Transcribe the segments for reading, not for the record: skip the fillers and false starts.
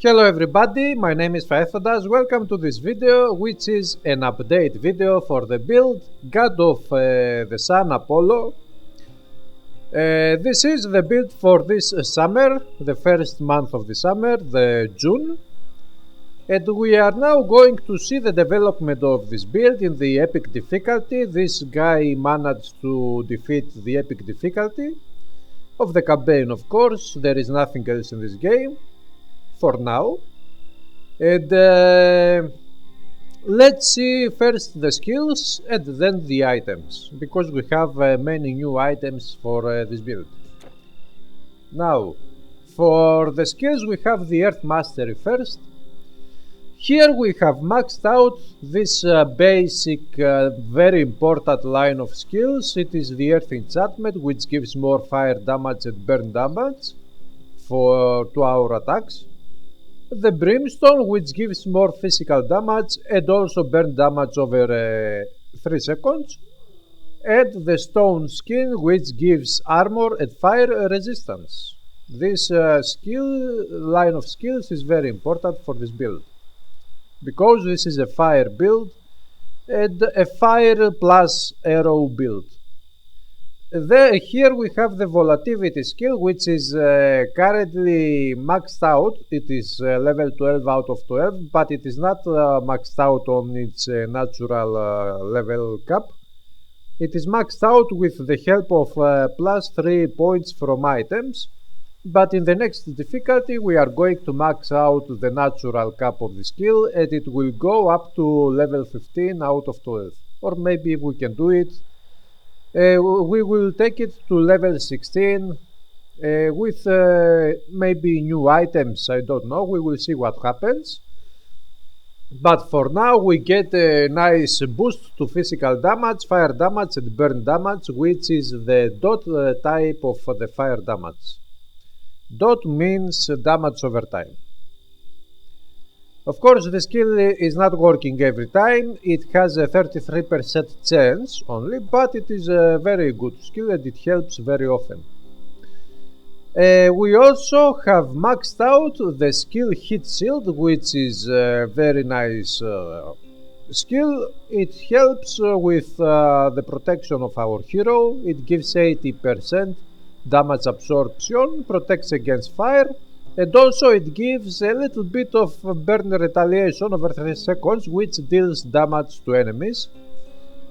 Hello everybody, my name is Faethodas. Welcome to this video, which is an update video for the build God of the Sun Apollo. This is the build for this summer, the first month of the summer, the June. And we are now going to see the development of this build in the epic difficulty. This guy managed to defeat the epic difficulty of the campaign, of course. There is nothing else in this game for now. And let's see first the skills and then the items, because we have many new items for this build. Now, for the skills we have the Earth Mastery first. Here we have maxed out this basic, very important line of skills. It is the Earth Enchantment, which gives more fire damage and burn damage for 2 our attacks. The Brimstone, which gives more physical damage and also burn damage over 3 seconds. And the Stone Skin, which gives armor and fire resistance. This line of skills is very important for this build, because this is a fire build and a fire plus arrow build. Here we have the volatility skill, which is currently maxed out. It is level 12 out of 12, but it is not maxed out on its natural level cap. It is maxed out with the help of plus 3 points from items, but in the next difficulty we are going to max out the natural cap of the skill, and it will go up to level 15 out of 12. Or maybe if we can do it, we will take it to level 16 with maybe new items. I don't know, we will see what happens. But for now we get a nice boost to physical damage, fire damage and burn damage, which is the dot type of the fire damage. Dot means damage over time. Of course, the skill is not working every time. It has a 33% chance only, but it is a very good skill and it helps very often. We also have maxed out the skill Heat Shield, which is a very nice skill. It helps with the protection of our hero. It gives 80% damage absorption, protects against fire, and also it gives a little bit of burn retaliation over 3 seconds, which deals damage to enemies,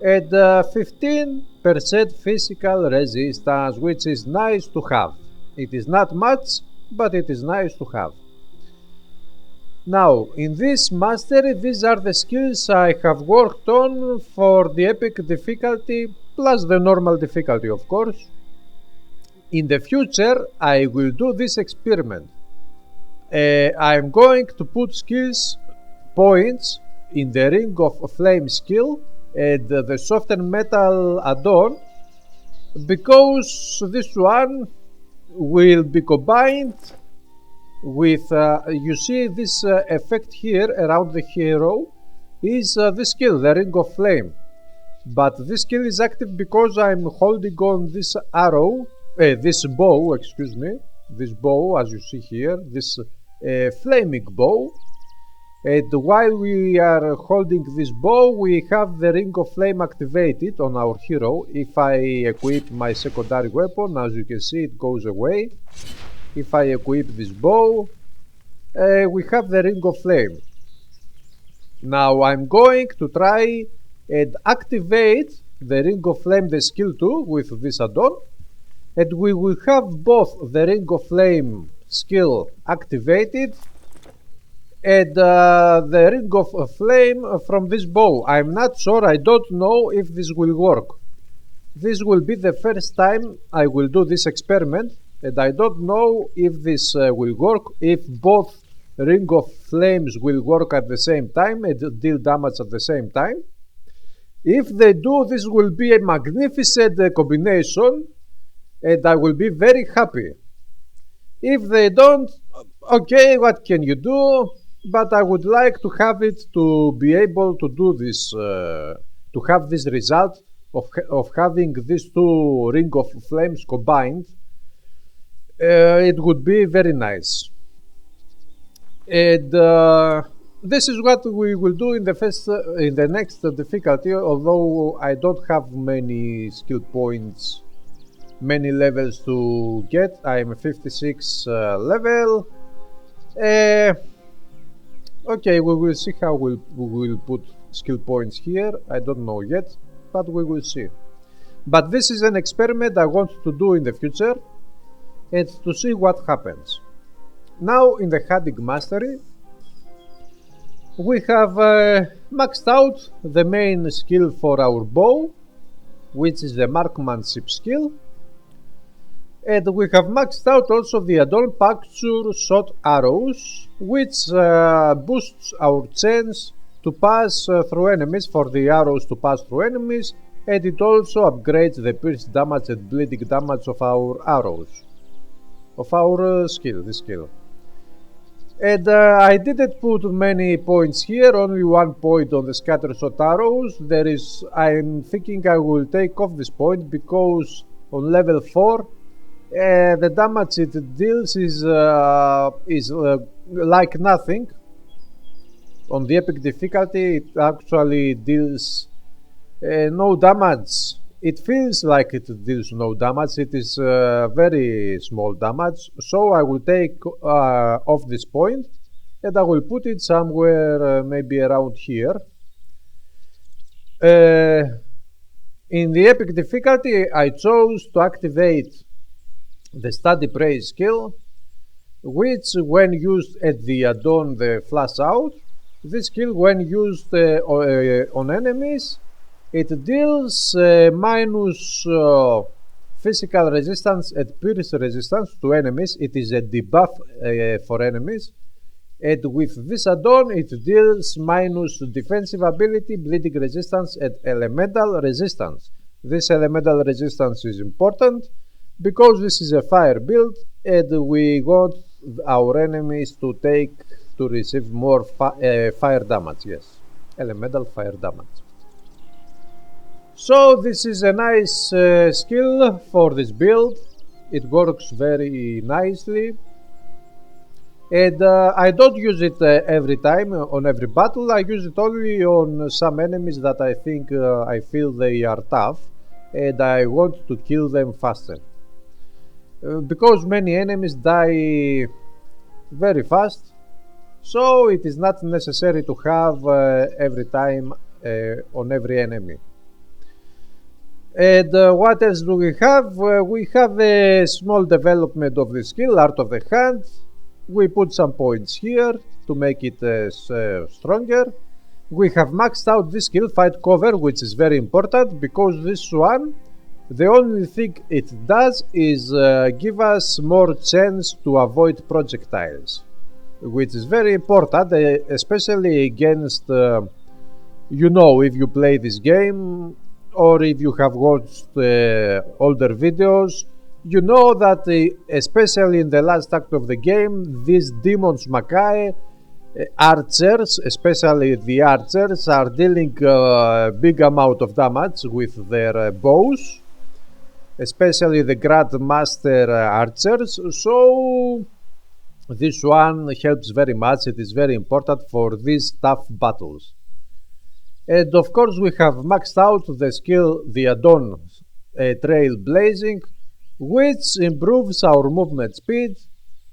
and 15% physical resistance, which is nice to have. It is not much, but it is nice to have. Now, in this mastery, these are the skills I have worked on for the epic difficulty, plus the normal difficulty, of course. In the future, I will do this experiment. I'm going to put skills points in the Ring of Flame skill and the Soften Metal add-on, because this one will be combined with, you see this effect here around the hero is the skill, the Ring of Flame. But this skill is active because I'm holding on this arrow, this bow, excuse me, this bow as you see here, this flaming bow. And while we are holding this bow, we have the Ring of Flame activated on our hero. If I equip my secondary weapon, as you can see, it goes away. If I equip this bow, we have the Ring of Flame. Now I'm going to try and activate the Ring of Flame, the skill 2, with this add-on. And we will have both the Ring of Flame skill activated and the Ring of Flame from this bow. I'm not sure, I don't know if this will work. This will be the first time I will do this experiment, and I don't know if this will work, if both Ring of Flames will work at the same time and deal damage at the same time. If they do, this will be a magnificent combination, and I will be very happy. If they don't, okay, what can you do? But I would like to have it to be able to do this, to have this result of having these two Ring of Flames combined. It would be very nice. And this is what we will do in the next difficulty. Although I don't have many skill points, many levels to get. I am 56 level. Okay, we will see how we will put skill points here. I don't know yet, but we will see. But this is an experiment I want to do in the future and to see what happens. Now in the hunting mastery, we have maxed out the main skill for our bow, which is the marksmanship skill. And we have maxed out also the add-on puncture shot arrows, which boosts our chance to pass through enemies, for the arrows to pass through enemies, and it also upgrades the pierce damage and bleeding damage of our arrows, of our skill, this skill. And I didn't put many points here, only 1 point on the scatter shot arrows. I'm thinking I will take off this point because on level 4 the damage it deals is like nothing. On the epic difficulty it actually deals no damage. It feels like it deals no damage. It is very small damage. So I will take off this point and I will put it somewhere maybe around here. In the epic difficulty I chose to activate the Study Praise skill, which when used at the add-on the flash out, this skill when used on enemies, it deals minus physical resistance and pierce resistance to enemies. It is a debuff for enemies, and with this add-on it deals minus defensive ability, bleeding resistance and elemental resistance. This elemental resistance is important because this is a fire build and we want our enemies to receive more fire damage. Yes, elemental fire damage. So this is a nice skill for this build. It works very nicely, and I don't use it every time on every battle. I use it only on some enemies that I think I feel they are tough and I want to kill them faster. Because many enemies die very fast, so it is not necessary to have every time on every enemy. And what else do we have? We have a small development of the skill, Art of the Hunt. We put some points here to make it stronger. We have maxed out this skill, Fight Cover, which is very important because this one, the only thing it does is give us more chance to avoid projectiles, which is very important, especially against, if you play this game or if you have watched older videos, you know that especially in the last act of the game, these demons Makai archers, especially the archers, are dealing a big amount of damage with their bows, especially the Grandmaster archers. So this one helps very much. It is very important for these tough battles. And of course we have maxed out the skill, the add-on Trail Blazing, which improves our movement speed,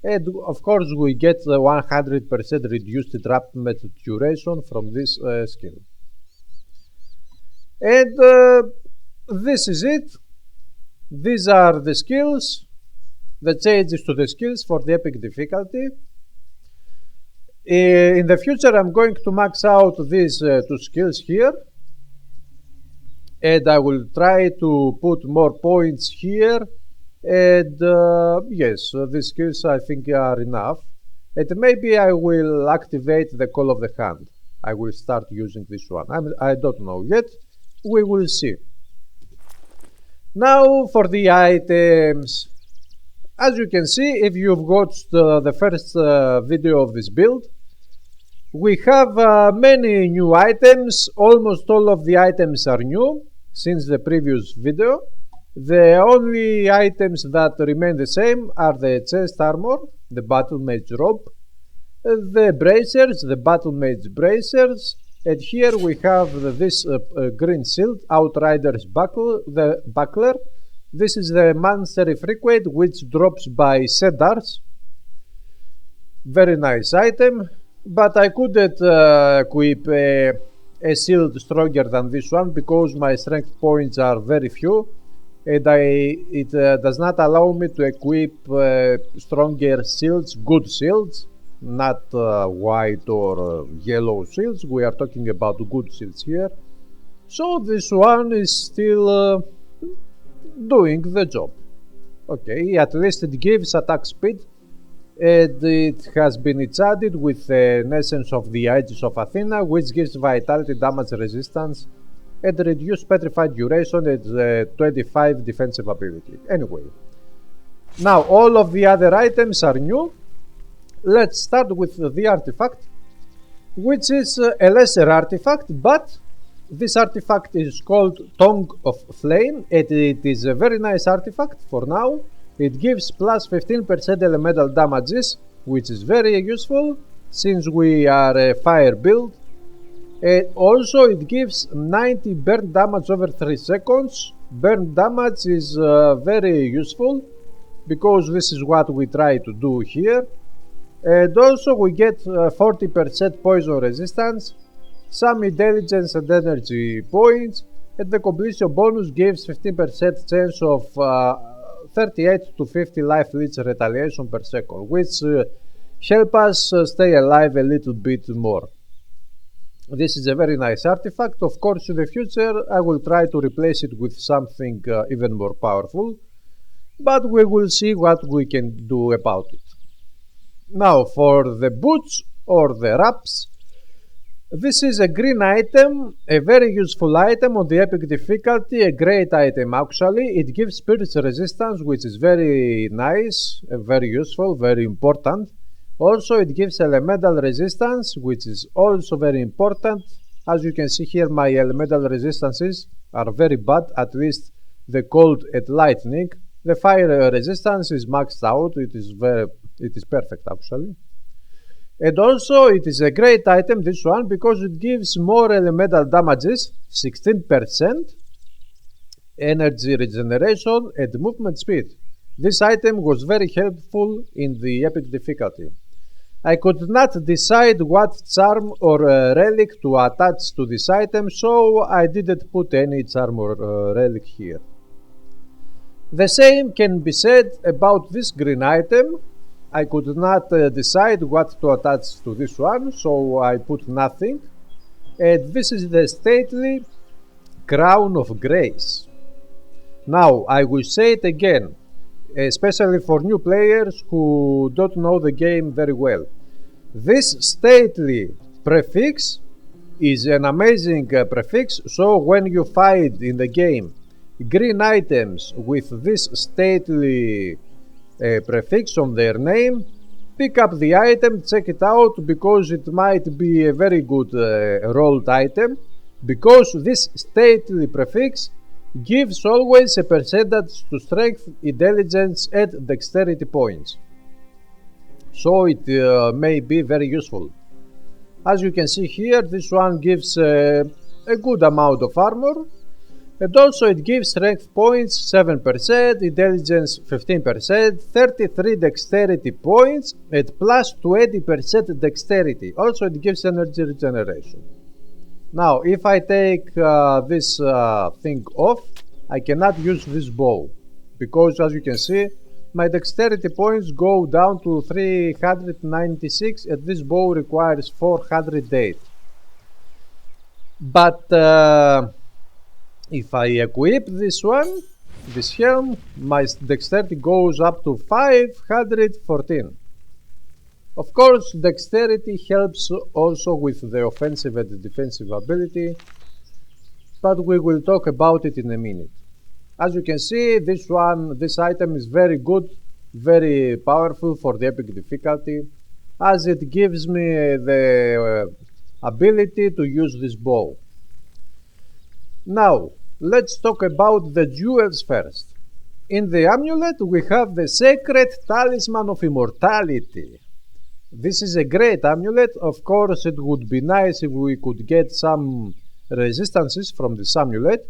and of course we get the 100% reduced entrapment duration from this skill. And this is it. These are the skills, the changes to the skills for the epic difficulty. In the future I'm going to max out these two skills here, and I will try to put more points here, and yes, these skills I think are enough, and maybe I will activate the Call of the Hand. I will start using this one. I don't know yet, we will see. Now for the items. As you can see, if you've watched the first video of this build, we have many new items. Almost all of the items are new since the previous video. The only items that remain the same are the chest armor, the battle mage robe, The bracers, the battle mage bracers, and here we have this green shield, Outrider's buckler. This is the monster frequent which drops by Cedars. Very nice item, but I couldn't equip a shield stronger than this one because my strength points are very few, and it does not allow me to equip stronger shields, good shields, not white or yellow shields. We are talking about good shields here. So this one is still doing the job. Okay, at least it gives attack speed, and it has been enchanted with an essence of the Aegis of Athena, which gives vitality, damage resistance, and reduced petrified duration and 25 defensive ability. Anyway, now all of the other items are new. Let's start with the artifact, which is a lesser artifact, but this artifact is called Tongue of Flame, and it is a very nice artifact for now. It gives plus 15% elemental damages, which is very useful since we are a fire build. And also it gives 90 burn damage over 3 seconds. Burn damage is very useful because this is what we try to do here. And also we get 40% poison resistance, some intelligence and energy points, and the completion bonus gives 15% chance of 38 to 50 life leech retaliation per second, which help us stay alive a little bit more. This is a very nice artifact. Of course, in the future I will try to replace it with something even more powerful, but we will see what we can do about it. Now for the boots or the wraps, this is a green item, a very useful item on the epic difficulty, a great item actually. It gives spirit resistance, which is very nice, very useful, very important. Also it gives elemental resistance, which is also very important. As you can see here, my elemental resistances are very bad, at least the cold and lightning. The fire resistance is maxed out, it is perfect actually. And also it is a great item, this one, because it gives more elemental damages, 16%, energy regeneration and movement speed. This item was very helpful in the epic difficulty. I could not decide what charm or relic to attach to this item, so I didn't put any charm or relic here. The same can be said about this green item. I could not decide what to attach to this one, so I put nothing. And this is the stately Crown of Grace. Now, I will say it again, especially for new players who don't know the game very well. This stately prefix is an amazing prefix, so when you find in the game green items with this stately prefix on their name, pick up the item, check it out, because it might be a very good rolled item, because this stately prefix gives always a percentage to strength, intelligence and dexterity points, so it may be very useful. As you can see here, this one gives a good amount of armor. And also it gives strength points 7%, intelligence 15%, 33 dexterity points, and plus 20% dexterity. Also it gives energy regeneration. Now if I take this thing off, I cannot use this bow, because as you can see, my dexterity points go down to 396 and this bow requires 408. But if I equip this one, this helm, my dexterity goes up to 514. Of course, dexterity helps also with the offensive and defensive ability, but we will talk about it in a minute. As you can see, this item is very good, very powerful for the epic difficulty, as it gives me the ability to use this bow. Now, let's talk about the jewels first. In the amulet we have the Sacred Talisman of Immortality. This is a great amulet. Of course, it would be nice if we could get some resistances from this amulet.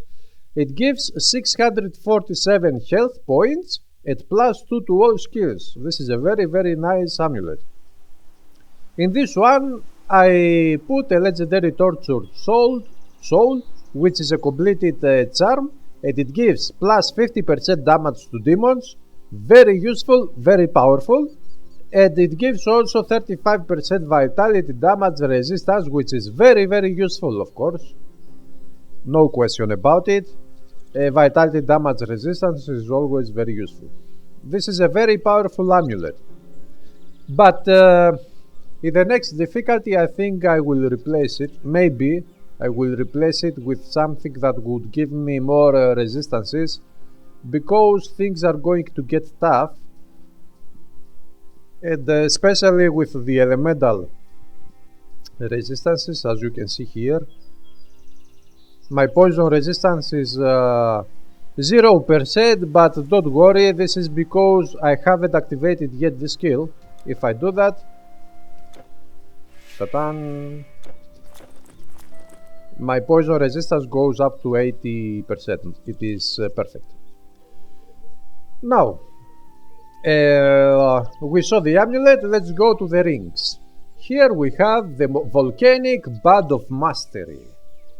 It gives 647 health points at +2 to all skills. This is a very nice amulet. In this one, I put a legendary tortured soul, which is a completed charm, and it gives +50% damage to demons. Very useful, very powerful. And it gives also 35% vitality damage resistance, which is very useful, of course. No question about it. Vitality damage resistance is always very useful. This is a very powerful amulet. But in the next difficulty, I think I will replace it. Maybe I will replace it with something that would give me more resistances, because things are going to get tough, and especially with the elemental resistances, as you can see here. My poison resistance is 0%, but don't worry, this is because I haven't activated yet the skill. If I do that, my poison resistance goes up to 80%. It is perfect. Now, we saw the amulet. Let's go to the rings. Here we have the Volcanic Bud of Mastery.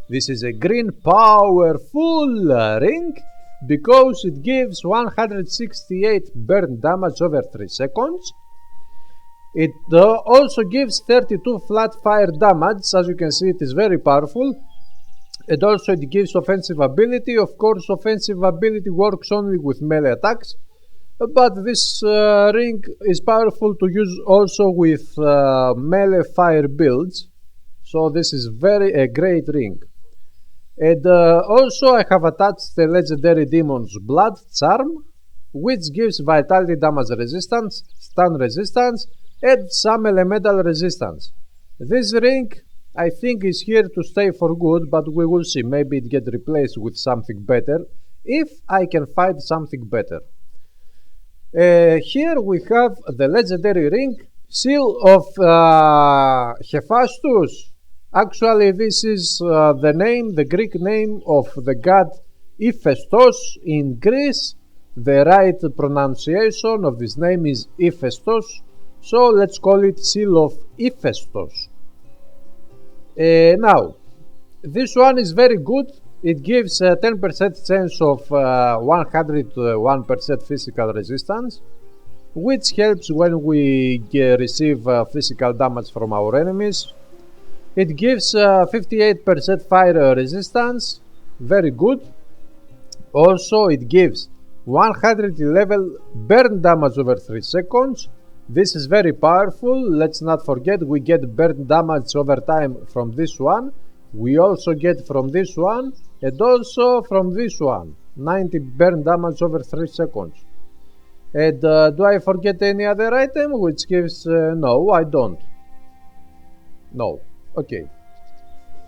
This is a green powerful ring because it gives 168 burn damage over 3 seconds. It also gives 32 flat fire damage. As you can see, it is very powerful. And also it gives offensive ability. Of course, offensive ability works only with melee attacks, but this ring is powerful to use also with melee fire builds. So this is a great ring. And also I have attached the legendary Demon's Blood charm, which gives vitality damage resistance, stun resistance, and some elemental resistance. This ring, I think, is here to stay for good, but we will see. Maybe it gets replaced with something better, if I can find something better. Here we have the legendary ring, Seal of Hephaestus. Actually, this is the Greek name of the god Hephaestus in Greece. The right pronunciation of this name is Hephaestus, so let's call it Seal of Hephaestus. Now, this one is very good. It gives a 10% chance of 101% physical resistance, which helps when we receive physical damage from our enemies. It gives 58% fire resistance, very good. Also, it gives 111 burn damage over 3 seconds. This is very powerful. Let's not forget, we get burn damage over time from this one. We also get from this one, and also from this one, 90 burn damage over 3 seconds. And do I forget any other item which gives... no, I don't. No. Okay.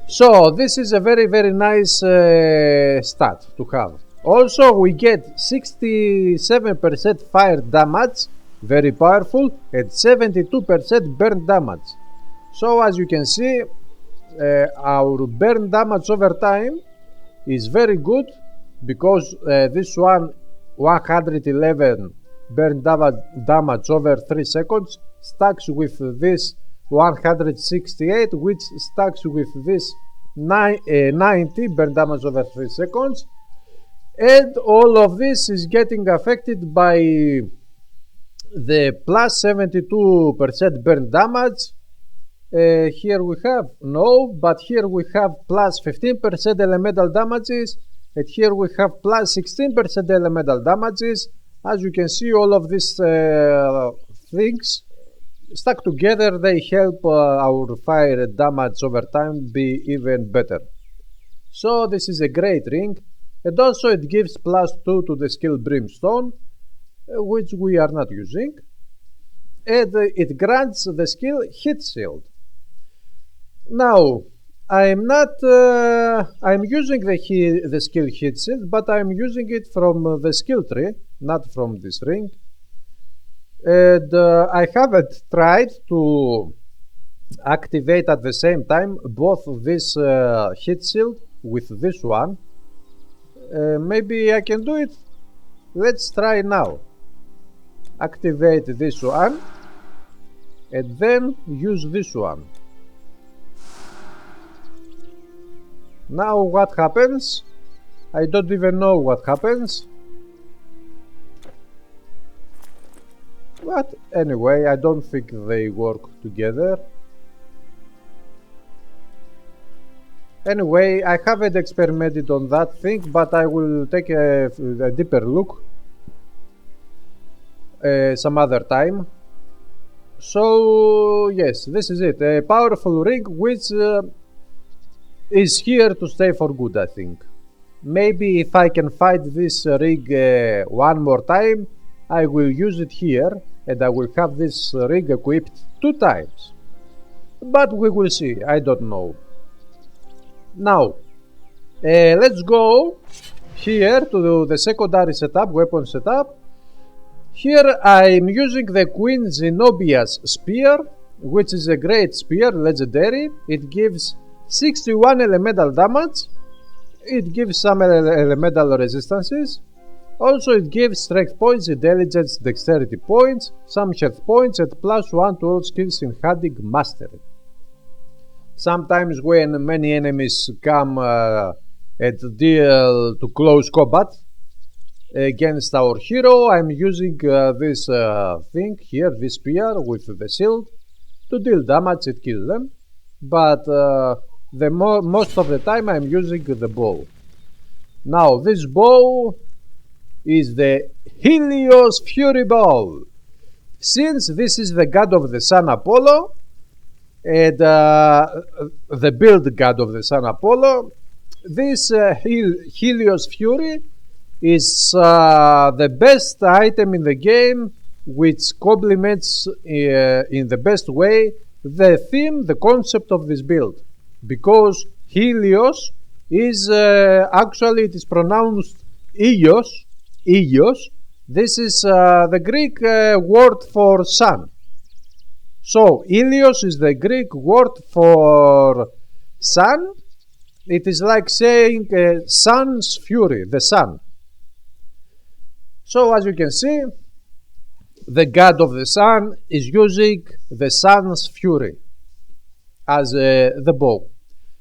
So this is a very nice stat to have. Also, we get 67% fire damage, very powerful, and 72% burn damage. So as you can see, our burn damage over time is very good, because this one, 111 burn damage over 3 seconds, stacks with this 168, which stacks with this 90 burn damage over 3 seconds. And all of this is getting affected by the plus 72% burn damage. Here we have no, but here we have plus 15% elemental damages, and here we have plus 16% elemental damages. As you can see, all of these things stuck together, they help our fire damage over time be even better. So this is a great ring, and also it gives plus 2 to the skill Brimstone, which we are not using, and it grants the skill Heat Shield. Now, I'm using the skill Heat Shield, but I'm using it from the skill tree, not from this ring. And I haven't tried to activate at the same time both this heat shield with this one. Maybe I can do it. Let's try now. Activate this one and then use this one. Now what happens? I don't even know what happens. But anyway, I don't think they work together. Anyway, I haven't experimented on that thing, but I will take a deeper look some other time. So yes, this is it. A powerful rig which is here to stay for good, I think. Maybe if I can fight this rig one more time, I will use it here and I will have this rig equipped 2 times. But we will see, I don't know. Now, let's go here to the secondary setup, weapon setup. Here I'm using the Queen Zenobia's Spear, which is a great spear, legendary. It gives 61 elemental damage. It gives some elemental resistances. Also it gives strength points, intelligence, dexterity points, some health points and +1 to all skills in hunting mastery. Sometimes when many enemies come and deal to close combat against our hero, I'm using this thing here, this spear with the shield, to deal damage and kill them. But most of the time I'm using the bow. Now this bow is the Helios Fury Bow. Since this is the god of the sun Apollo, and the build god of the sun Apollo, this Helios Fury is the best item in the game, which complements in the best way the theme, the concept of this build. Because Helios is actually, it is pronounced Ilios. This is the Greek word for sun. So Ilios is the Greek word for sun. It is like saying sun's fury, the sun. So as you can see, the god of the sun is using the sun's fury as the bow.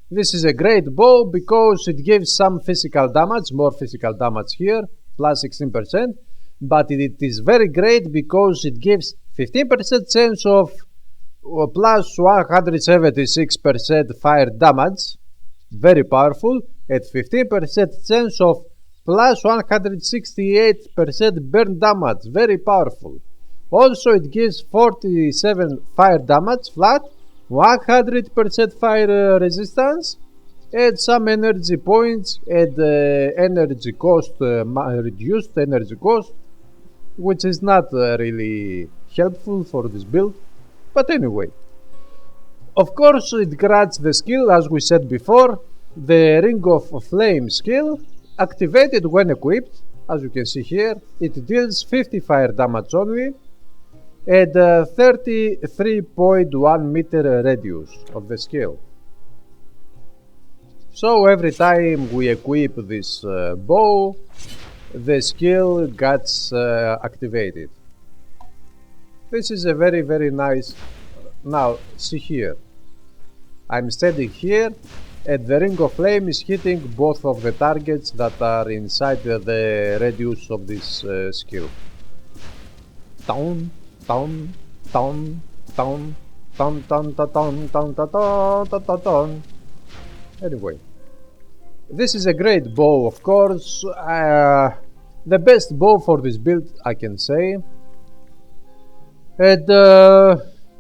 This is a great bow because it gives some physical damage, more physical damage here, plus 16%, but it is very great because it gives 15% chance of plus 176% fire damage, very powerful, and 15% chance of plus 168% burn damage, very powerful. Also it gives 47 fire damage flat, 100% fire resistance, and some energy points and energy cost, reduced energy cost, which is not really helpful for this build. But anyway, of course it grants the skill, as we said before, the Ring of Flame skill, activated when equipped. As you can see here, it deals 50 fire damage only and 33.1 meter radius of the skill. So every time we equip this bow, the skill gets activated. This is a very nice. Now see here, I'm standing here and the Ring of Flame is hitting both of the targets that are inside the radius of this skill. Down, down, down, down, down, down, down, down, down, down, down, down. Anyway, this is a great bow, of course. The best bow for this build, I can say. And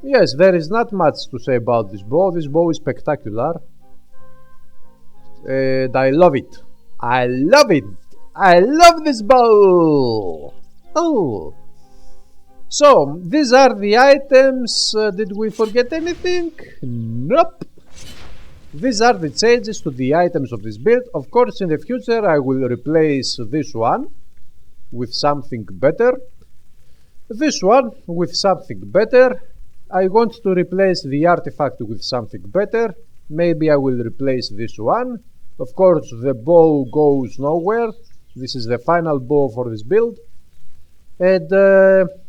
yes, there is not much to say about this bow. This bow is spectacular. And I love it. I love it. I love this bow. Oh. So, these are the items. Did we forget anything? Nope. These are the changes to the items of this build. Of course, in the future I will replace this one with something better. this one with something better. I want to replace the artifact with something better. Maybe I will replace this one. Of course, the bow goes nowhere. This is the final bow for this build. And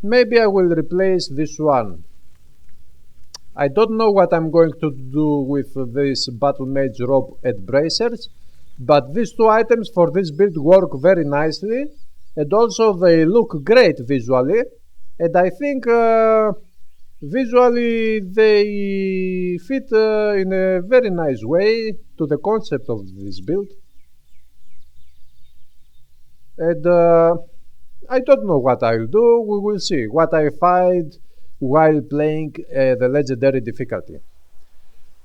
maybe I will replace this one. I don't know what I'm going to do with this battle mage robe and bracers, but these two items for this build work very nicely, and also they look great visually, and I think visually they fit in a very nice way to the concept of this build. And I don't know what I'll do, we will see what I find while playing the legendary difficulty.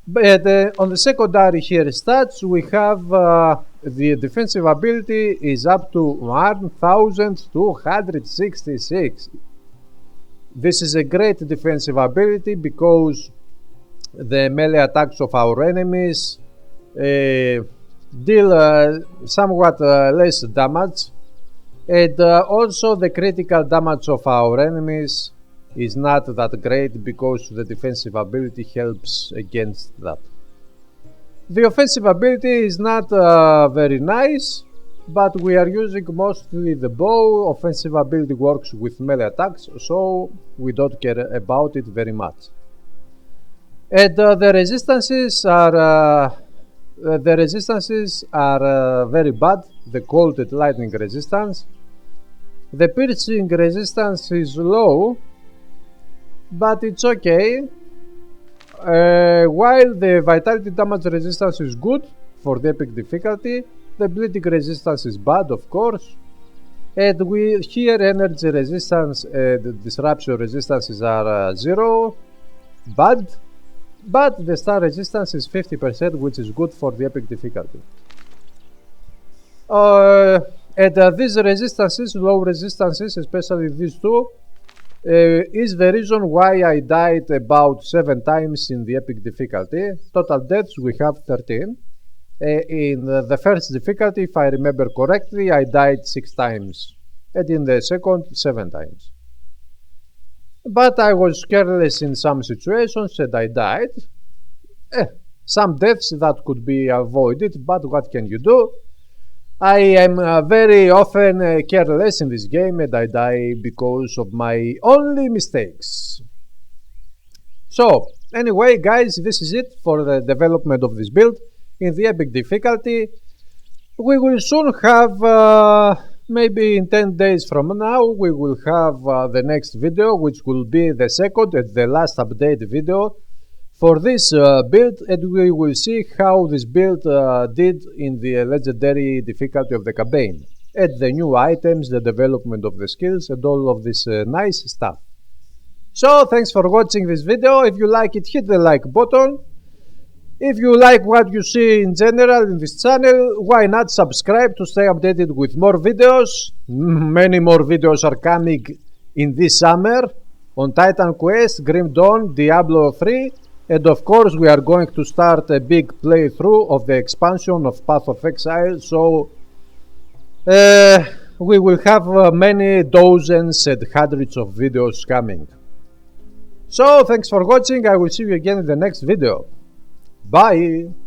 But on the secondary here stats, we have the defensive ability is up to 1266. This is a great defensive ability because the melee attacks of our enemies deal somewhat less damage, and also the critical damage of our enemies is not that great because the defensive ability helps against that. The offensive ability is not very nice, but we are using mostly the bow. Offensive ability works with melee attacks, so we don't care about it very much. And the resistances are very bad. The cold and lightning resistance. The piercing resistance is low, but it's okay. While the vitality damage resistance is good for the epic difficulty, the bleeding resistance is bad, of course. And here energy resistance and disruption resistances are 0, bad. But the star resistance is 50%, which is good for the epic difficulty. And these resistances, low resistances, especially these two, is the reason why I died about 7 times in the epic difficulty. Total deaths we have 13. In the first difficulty, if I remember correctly, I died 6 times, and in the second 7 times. But I was careless in some situations and I died. Some deaths that could be avoided, but what can you do? I am very often careless in this game and I die because of my only mistakes. So, anyway guys, this is it for the development of this build. In the epic difficulty, we will soon have, maybe in 10 days from now, we will have the next video, which will be the second and the last update video for this build, and we will see how this build did in the legendary difficulty of the campaign, and the new items, the development of the skills, and all of this nice stuff. So, thanks for watching this video. If you like it, hit the like button. If you like what you see in general in this channel, why not subscribe to stay updated with more videos? Many more videos are coming in this summer on Titan Quest, Grim Dawn, Diablo 3, and of course we are going to start a big playthrough of the expansion of Path of Exile, so we will have many dozens and hundreds of videos coming. So thanks for watching, I will see you again in the next video. Bye!